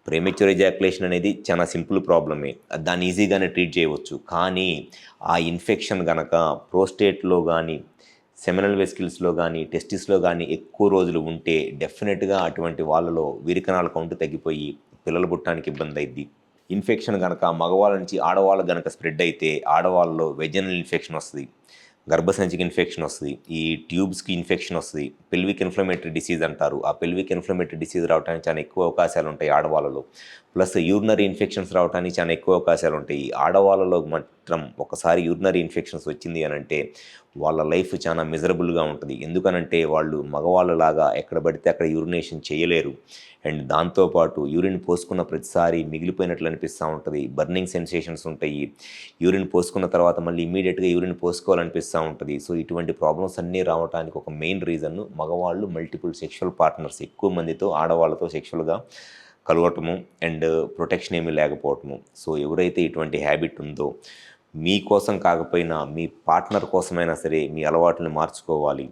Premature ejaculation అనేది చాలా simple ప్రాబ్లమే. దాన్ని ఈజీగానే ట్రీట్ చేయవచ్చు. కానీ ఆ ఇన్ఫెక్షన్ గనక ప్రోస్టేట్‌లో గానీ, సెమినల్ వెసికిల్స్‌లో గానీ, టెస్టిస్‌లో గానీ ఎక్కువ రోజులు ఉంటే డెఫినిట్‌గా అటువంటి వాళ్ళలో వీరికణాల కౌంట్ తగ్గిపోయి పిల్లలు పుట్టడానికి ఇబ్బందయిద్ది. ఇన్ఫెక్షన్ గనక మగవాళ్ళ నుంచి ఆడవాళ్ళకి గనక స్ప్రెడ్ అయితే ఆడవాళ్ళలో వెజనల్ ఇన్ఫెక్షన్ వస్తది. గర్భసంచికి ఇన్ఫెక్షన్ వస్తది. ఈ ట్యూబ్స్‌కి ఇన్ఫెక్షన్ వస్తది. పెల్విక్ ఇన్‌ఫ్లమేటరీ డిసీజ్ అంటారు. ఆ పెల్విక్ ఇన్‌ఫ్లమేటరీ డిసీజ్ రావడానికి చాలా ఎక్కువ అవకాశాలుంటాయి ఆడవాళ్ళలో. ప్లస్ యూరినరీ ఇన్ఫెక్షన్స్ రావడానికి చాలా ఎక్కువ అవకాశాలుంటాయి. ఆడవాళ్ళలో మాత్రం ఒకసారి యూరినరీ ఇన్ఫెక్షన్స్ వచ్చింది అనంటే వాళ్ళ లైఫ్ చాలా మిజరబుల్‌గా ఉంటది. ఎందుకనంటే వాళ్ళు మగవాళ్ళలాగా ఎక్కడ పడితే అక్కడ యూరినేషన్ చేయలేరు. అండ్ దాంతో పాటు యూరిన్ పోసుకున్న ప్రతిసారి మిగిలిపోయినట్లు అనిపిస్తా ఉంటది. బర్నింగ్ సెన్సేషన్స్ ఉంటాయి. యూరిన్ పోసుకున్న తర్వాత మళ్ళీ ఇమ్మీడియేట్‌గా యూరిన్ పోసుకోవాలనిపిస్తా ఉంటది. సో, ఇటువంటి ప్రాబ్లమ్స్ అన్నీ రావటానికి ఒక మెయిన్ రీజన్ మగవాళ్ళు మల్టిపుల్ సెక్షువల్ పార్ట్నర్స్ ఎక్కువ మందితో ఆడవాళ్ళతో సెక్షువల్‌గా కలవటము అండ్ ప్రొటెక్షన్ ఏమీ లేకపోవటము. సో, ఎవరైతే ఇటువంటి హ్యాబిట్ ఉందో మీకోసం కాకపోయినా మీ పార్ట్నర్ కోసమైనా సరే మీ అలవాట్లని మార్చుకోవాలి.